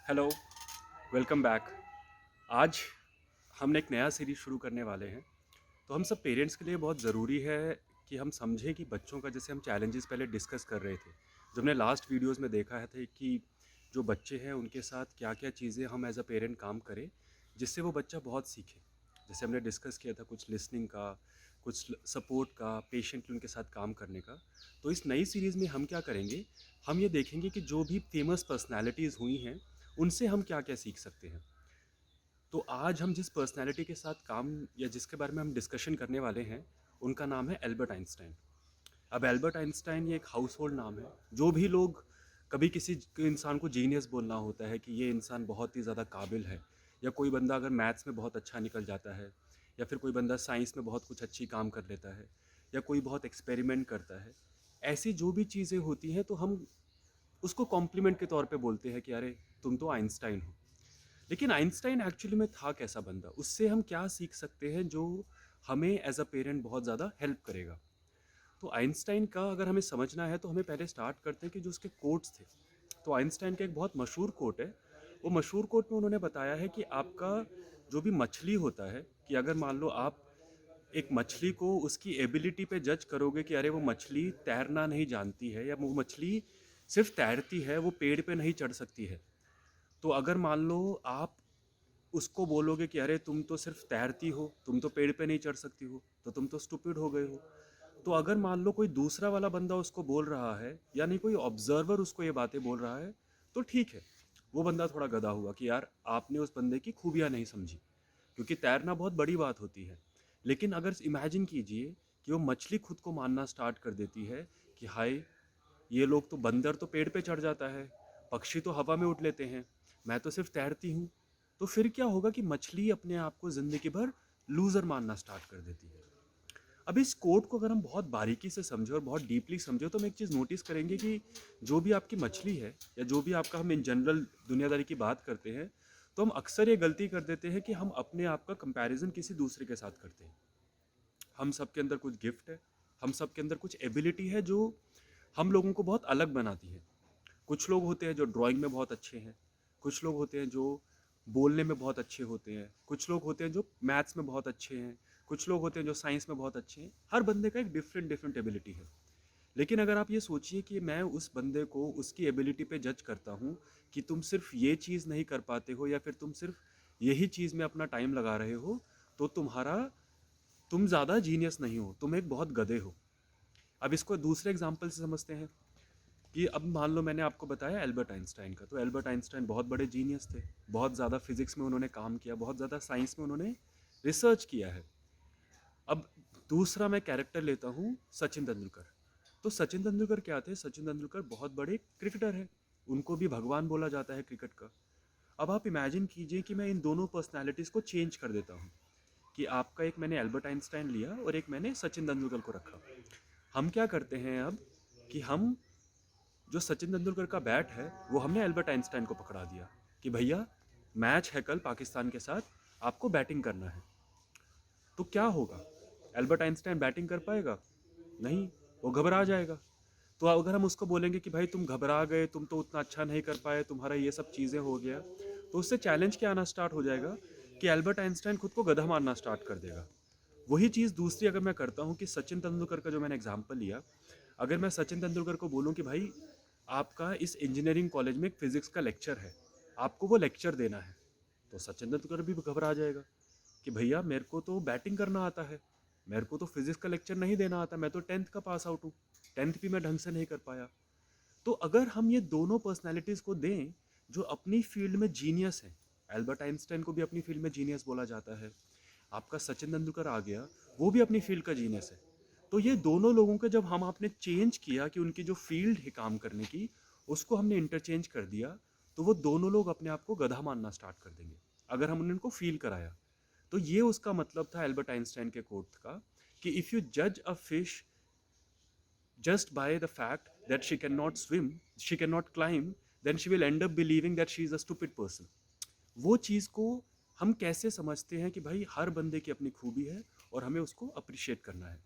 Hello, welcome back. आज हम एक नया सीरीज शुरू करने वाले हैं। तो हम सब पेरेंट्स के लिए बहुत ज़रूरी है कि हम समझें कि बच्चों का, जैसे हम चैलेंजेस पहले डिस्कस कर रहे थे, जो हमने लास्ट वीडियोस में देखा है थे कि जो बच्चे हैं उनके साथ क्या क्या चीज़ें हम एज अ पेरेंट काम करें जिससे वो बच्चा बहुत सीखे। जैसे हमने डिस्कस किया था कुछ लिसनिंग का, कुछ सपोर्ट का, पेशेंटली उनके साथ काम करने का। तो इस नई सीरीज़ में हम क्या करेंगे, हम ये देखेंगे कि जो भी फेमस पर्सनैलिटीज़ हुई हैं उनसे हम क्या क्या सीख सकते हैं। तो आज हम जिस पर्सनैलिटी के साथ काम या जिसके बारे में हम डिस्कशन करने वाले हैं उनका नाम है एल्बर्ट आइंस्टाइन। अब एल्बर्ट आइंस्टाइन ये एक हाउस होल्ड नाम है। जो भी लोग कभी किसी इंसान को जीनियस बोलना होता है कि ये इंसान बहुत ही ज़्यादा काबिल है, या कोई बंदा अगर मैथ्स में बहुत अच्छा निकल जाता है, या फिर कोई बंदा साइंस में बहुत कुछ अच्छी काम कर लेता है, या कोई बहुत एक्सपेरिमेंट करता है, ऐसी जो भी चीज़ें होती हैं तो हम उसको कॉम्प्लीमेंट के तौर पे बोलते हैं कि अरे तुम तो आइंस्टाइन हो। लेकिन आइंस्टाइन एक्चुअली में था कैसा बंदा, उससे हम क्या सीख सकते हैं जो हमें एज अ पेरेंट बहुत ज़्यादा हेल्प करेगा। तो आइंस्टाइन का अगर हमें समझना है तो हमें पहले स्टार्ट करते हैं कि जो उसके कोट्स थे। तो आइंस्टाइन का एक बहुत मशहूर कोट है। वो मशहूर कोट में उन्होंने बताया है कि आपका जो भी मछली होता है, कि अगर मान लो आप एक मछली को उसकी एबिलिटी पे जज करोगे कि अरे वो मछली तैरना नहीं जानती है, या वो मछली सिर्फ तैरती है, वो पेड़ पे नहीं चढ़ सकती है। तो अगर मान लो आप उसको बोलोगे कि अरे तुम तो सिर्फ तैरती हो, तुम तो पेड़ पे नहीं चढ़ सकती हो, तो तुम तो स्टूपिड हो गए हो। तो अगर मान लो कोई दूसरा वाला बंदा उसको बोल रहा है, यानी कोई ऑब्जर्वर उसको ये बातें बोल रहा है, तो ठीक है, वो बंदा थोड़ा गधा हुआ कि यार आपने उस बंदे की खूबियाँ नहीं समझी, क्योंकि तैरना बहुत बड़ी बात होती है। लेकिन अगर इमेजिन कीजिए कि वो मछली खुद को मानना स्टार्ट कर देती है कि हाय, ये लोग तो, बंदर तो पेड़ पे चढ़ जाता है, पक्षी तो हवा में उड़ लेते हैं, मैं तो सिर्फ तैरती हूँ। तो फिर क्या होगा कि मछली अपने आप को ज़िंदगी भर लूज़र मानना स्टार्ट कर देती है। अब इस कोड को अगर हम बहुत बारीकी से समझें और बहुत डीपली समझें तो हम एक चीज़ नोटिस करेंगे कि जो भी आपकी मछली है, या जो भी आपका, हम इन जनरल दुनियादारी की बात करते हैं, तो हम अक्सर ये गलती कर देते हैं कि हम अपने आप का कंपैरिजन किसी दूसरे के साथ करते हैं। हम सब के अंदर कुछ गिफ्ट है, हम सब के अंदर कुछ एबिलिटी है जो हम लोगों को बहुत अलग बनाती है। कुछ लोग होते हैं जो ड्राइंग में बहुत अच्छे हैं, कुछ लोग होते हैं जो बोलने में बहुत अच्छे होते हैं, कुछ लोग होते हैं जो मैथ्स में बहुत अच्छे हैं, कुछ लोग होते हैं जो साइंस में बहुत अच्छे हैं। हर बंदे का एक डिफरेंट डिफरेंट एबिलिटी है। लेकिन अगर आप ये सोचिए कि मैं उस बंदे को उसकी एबिलिटी पे जज करता हूँ कि तुम सिर्फ ये चीज़ नहीं कर पाते हो, या फिर तुम सिर्फ यही चीज़ में अपना टाइम लगा रहे हो, तो तुम ज़्यादा जीनियस नहीं हो, तुम एक बहुत गधे हो। अब इसको दूसरे एग्जाम्पल से समझते हैं कि अब मान लो मैंने आपको बताया एल्बर्ट आइंस्टाइन का, तो एल्बर्ट आइंस्टाइन बहुत बड़े जीनियस थे, बहुत ज़्यादा फिजिक्स में उन्होंने काम किया, बहुत ज़्यादा साइंस में उन्होंने रिसर्च किया है। अब दूसरा मैं कैरेक्टर लेता हूँ सचिन तेंदुलकर। तो सचिन तेंदुलकर क्या थे, सचिन तेंदुलकर बहुत बड़े क्रिकेटर हैं, उनको भी भगवान बोला जाता है क्रिकेट का। अब आप इमेजिन कीजिए कि मैं इन दोनों पर्सनैलिटीज़ को चेंज कर देता हूँ, कि आपका एक मैंने एल्बर्ट आइंस्टाइन लिया और एक मैंने सचिन तेंदुलकर को रखा। हम क्या करते हैं अब कि हम जो सचिन तेंदुलकर का बैट है वो हमने एल्बर्ट आइंस्टाइन को पकड़ा दिया कि भैया मैच है कल पाकिस्तान के साथ, आपको बैटिंग करना है। तो क्या होगा, एल्बर्ट आइंस्टाइन बैटिंग कर पाएगा? नहीं, वो घबरा जाएगा। तो अगर हम उसको बोलेंगे कि भाई तुम घबरा गए, तुम तो उतना अच्छा नहीं कर पाए, तुम्हारा ये सब चीज़ें हो गया, तो उससे चैलेंज क्या आना स्टार्ट हो जाएगा कि एल्बर्ट आइंस्टाइन खुद को गधा मानना स्टार्ट कर देगा। वही चीज़ दूसरी अगर मैं करता हूँ कि सचिन तेंदुलकर का जो मैंने एग्जाम्पल लिया, अगर मैं सचिन तेंदुलकर को बोलूँ कि भाई आपका इस इंजीनियरिंग कॉलेज में एक फिज़िक्स का लेक्चर है, आपको वो लेक्चर देना है, तो सचिन तेंदुलकर भी घबरा जाएगा कि भैया मेरे को तो बैटिंग करना आता है, मेरे को तो फिज़िक्स का लेक्चर नहीं देना आता, मैं तो 10th का पास आउट हूँ, 10th भी मैं ढंग से नहीं कर पाया। तो अगर हम ये दोनों पर्सनैलिटीज़ को दें जो अपनी फील्ड में जीनियस हैं, एल्बर्ट आइंस्टाइन को भी अपनी फील्ड में जीनियस बोला जाता है, आपका सचिन तेंदुलकर आ गया, वो भी अपनी फील्ड का जीनियस है। तो ये दोनों लोगों के जब हम आपने चेंज किया कि उनकी जो फील्ड है काम करने की, उसको हमने इंटरचेंज कर दिया, तो वो दोनों लोग अपने आप को गधा मानना स्टार्ट कर देंगे अगर हमने उनको फील कराया। तो ये उसका मतलब था एल्बर्ट आइंस्टाइन के कोट का, कि इफ़ यू जज a fish just by the fact that she cannot swim, she cannot climb, then she will end up believing that she is a stupid person. वो चीज़ को हम कैसे समझते हैं कि भाई हर बंदे की अपनी खूबी है और हमें उसको अप्रिशिएट करना है।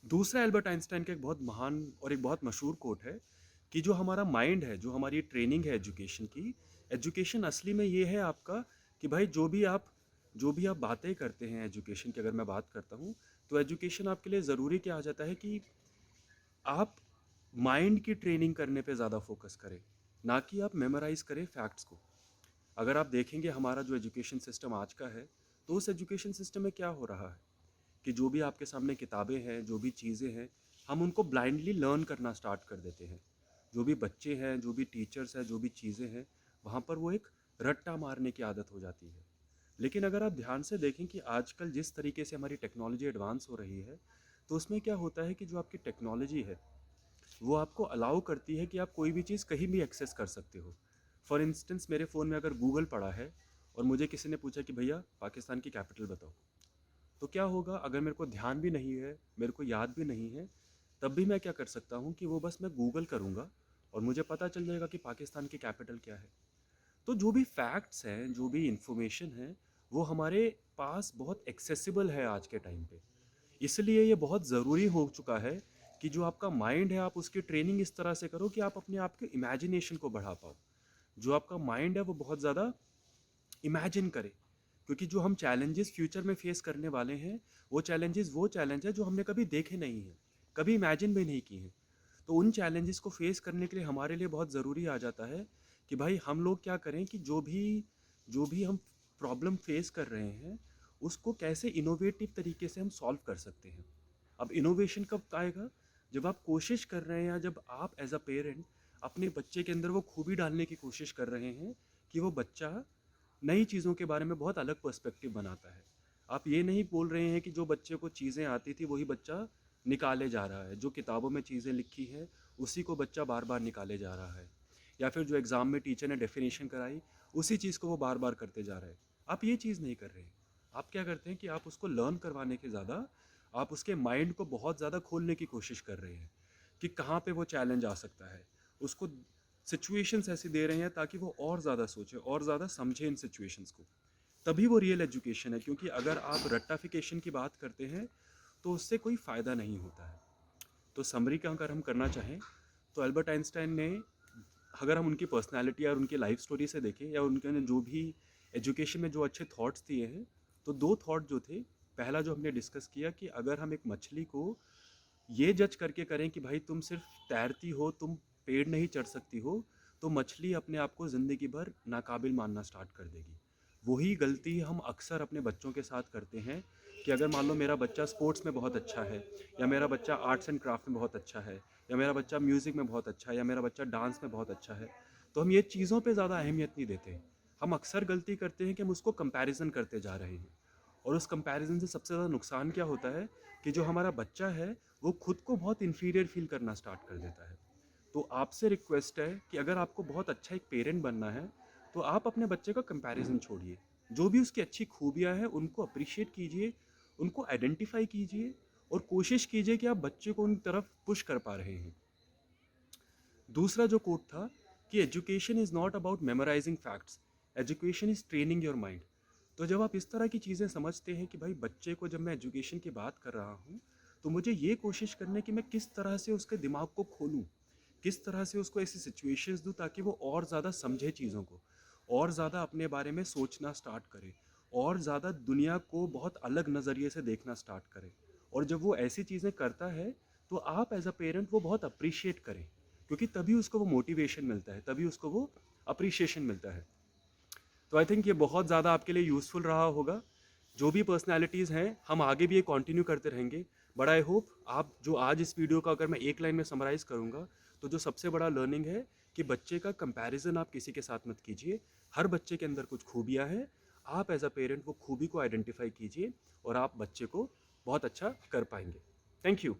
दूसरा एल्बर्ट आइंस्टाइन का एक बहुत महान और एक बहुत मशहूर कोट है, कि जो हमारा माइंड है, जो हमारी ट्रेनिंग है एजुकेशन की, एजुकेशन असली में ये है आपका कि भाई जो भी आप बातें करते हैं एजुकेशन की, अगर मैं बात करता हूँ, तो एजुकेशन आपके लिए ज़रूरी क्या आ जाता है कि आप माइंड की ट्रेनिंग करने पे ज़्यादा फोकस करें, ना कि आप मेमोराइज करें फैक्ट्स को। अगर आप देखेंगे हमारा जो एजुकेशन सिस्टम आज का है, तो उस एजुकेशन सिस्टम में क्या हो रहा है कि जो भी आपके सामने किताबें हैं, जो भी चीज़ें हैं, हम उनको ब्लाइंडली लर्न करना स्टार्ट कर देते हैं। जो भी बच्चे हैं, जो भी टीचर्स हैं, जो भी चीज़ें हैं, वहाँ पर वो एक रट्टा मारने की आदत हो जाती है। लेकिन अगर आप ध्यान से देखें कि आजकल जिस तरीके से हमारी टेक्नोलॉजी एडवांस हो रही है, तो उसमें क्या होता है कि जो आपकी टेक्नोलॉजी है वो आपको अलाउ करती है कि आप कोई भी चीज़ कहीं भी एक्सेस कर सकते हो। फॉर इंस्टेंस मेरे फ़ोन में अगर गूगल पड़ा है और मुझे किसी ने पूछा कि भैया पाकिस्तान की कैपिटल बताओ, तो क्या होगा, अगर मेरे को ध्यान भी नहीं है, मेरे को याद भी नहीं है, तब भी मैं क्या कर सकता हूँ कि वो बस मैं गूगल करूँगा और मुझे पता चल जाएगा कि पाकिस्तान की कैपिटल क्या है। तो जो भी फैक्ट्स हैं, जो भी इंफॉर्मेशन है, वो हमारे पास बहुत एक्सेसिबल है आज के टाइम पे। इसलिए ये बहुत ज़रूरी हो चुका है कि जो आपका माइंड है, आप उसकी ट्रेनिंग इस तरह से करो कि आप अपने आप के इमेजिनेशन को बढ़ा पाओ। जो आपका माइंड है वो बहुत ज़्यादा इमेजिन करे, क्योंकि जो हम चैलेंजेस फ्यूचर में फेस करने वाले हैं, वो चैलेंज है जो हमने कभी देखे नहीं हैं, कभी इमेजिन भी नहीं की हैं। तो उन चैलेंजेस को फेस करने के लिए हमारे लिए बहुत ज़रूरी आ जाता है कि भाई हम लोग क्या करें कि जो भी हम प्रॉब्लम फेस कर रहे हैं, उसको कैसे इनोवेटिव तरीके से हम सॉल्व कर सकते हैं। अब इनोवेशन कब आएगा, जब आप कोशिश कर रहे हैं या जब आप एज अ पेरेंट अपने बच्चे के अंदर वो खूबी डालने की कोशिश कर रहे हैं कि वो बच्चा नई चीज़ों के बारे में बहुत अलग पर्सपेक्टिव बनाता है। आप ये नहीं बोल रहे हैं कि जो बच्चे को चीज़ें आती थी वही बच्चा निकाले जा रहा है, जो किताबों में चीज़ें लिखी हैं उसी को बच्चा बार बार निकाले जा रहा है, या फिर जो एग्ज़ाम में टीचर ने डेफिनेशन कराई उसी चीज़ को वो बार बार करते जा रहे हैं। आप ये चीज़ नहीं कर रहे हैं। आप क्या करते हैं कि आप उसको लर्न करवाने के ज़्यादा आप उसके माइंड को बहुत ज़्यादा खोलने की कोशिश कर रहे हैं कि कहाँ पे वो चैलेंज आ सकता है। उसको सिचुएशंस ऐसी दे रहे हैं ताकि वो और ज़्यादा सोचे और ज़्यादा समझे इन सिचुएशंस को। तभी वो रियल एजुकेशन है, क्योंकि अगर आप रट्टाफिकेशन की बात करते हैं तो उससे कोई फ़ायदा नहीं होता है। तो समरी का अगर हम करना चाहें, तो अल्बर्ट आइंस्टाइन ने, अगर हम उनकी पर्सनालिटी और उनकी लाइफ स्टोरी से देखें या उनके जो भी एजुकेशन में जो अच्छे थॉट्स दिए हैं, तो दो थॉट जो थे, पहला जो हमने डिस्कस किया कि अगर हम एक मछली को ये जज करके करें कि भाई तुम सिर्फ तैरती हो, तुम पेड़ नहीं चढ़ सकती हो, तो मछली अपने आप को ज़िंदगी भर नाकाबिल मानना स्टार्ट कर देगी। वही गलती हम अक्सर अपने बच्चों के साथ करते हैं कि अगर मान लो मेरा बच्चा स्पोर्ट्स में बहुत अच्छा है, या मेरा बच्चा आर्ट्स एंड क्राफ्ट में बहुत अच्छा है, या मेरा बच्चा म्यूज़िक में बहुत अच्छा है, या मेरा बच्चा डांस में बहुत अच्छा है, तो हम ये चीज़ों पे ज़्यादा अहमियत नहीं देते। हम अक्सर गलती करते हैं कि हम उसको कंपैरिजन करते जा रहे हैं, और उस कंपैरिजन से सबसे ज़्यादा नुकसान क्या होता है कि जो हमारा बच्चा है वो खुद को बहुत इन्फीरियर फील करना स्टार्ट कर देता है। तो आपसे रिक्वेस्ट है कि अगर आपको बहुत अच्छा एक पेरेंट बनना है, तो आप अपने बच्चे का कंपैरिजन छोड़िए। जो भी उसकी अच्छी खूबियाँ हैं उनको अप्रिशिएट कीजिए, उनको आइडेंटिफाई कीजिए, और कोशिश कीजिए कि आप बच्चे को उन तरफ पुश कर पा रहे हैं। दूसरा जो कोट था कि education is not about memorising facts, education is training your mind. तो जब आप इस तरह की चीज़ें समझते हैं कि भाई बच्चे को जब मैं एजुकेशन की बात कर रहा हूँ, तो मुझे ये कोशिश करनी है कि मैं किस तरह से उसके दिमाग को खोलूँ, किस तरह से उसको ऐसी सिचुएशंस दूँ ताकि वो और ज़्यादा समझे चीज़ों को, और ज़्यादा अपने बारे में सोचना स्टार्ट करे, और ज़्यादा दुनिया को बहुत अलग नज़रिए से देखना स्टार्ट करे। और जब वो ऐसी चीज़ें करता है, तो आप एज अ पेरेंट वो बहुत अप्रिशिएट करें, क्योंकि तभी उसको वो मोटिवेशन मिलता है, तभी उसको वो अप्रिशिएशन मिलता है। तो आई थिंक ये बहुत ज़्यादा आपके लिए यूज़फुल रहा होगा। जो भी पर्सनैलिटीज़ हैं, हम आगे भी ये कंटिन्यू करते रहेंगे। बट आई होप आप जो आज इस वीडियो का अगर मैं एक लाइन में समराइज़ करूँगा, तो जो सबसे बड़ा लर्निंग है कि बच्चे का कंपैरिजन आप किसी के साथ मत कीजिए। हर बच्चे के अंदर कुछ खूबियाँ हैं, आप एज अ पेरेंट वो खूबी को आइडेंटिफाई कीजिए और आप बच्चे को बहुत अच्छा कर पाएंगे। Thank you.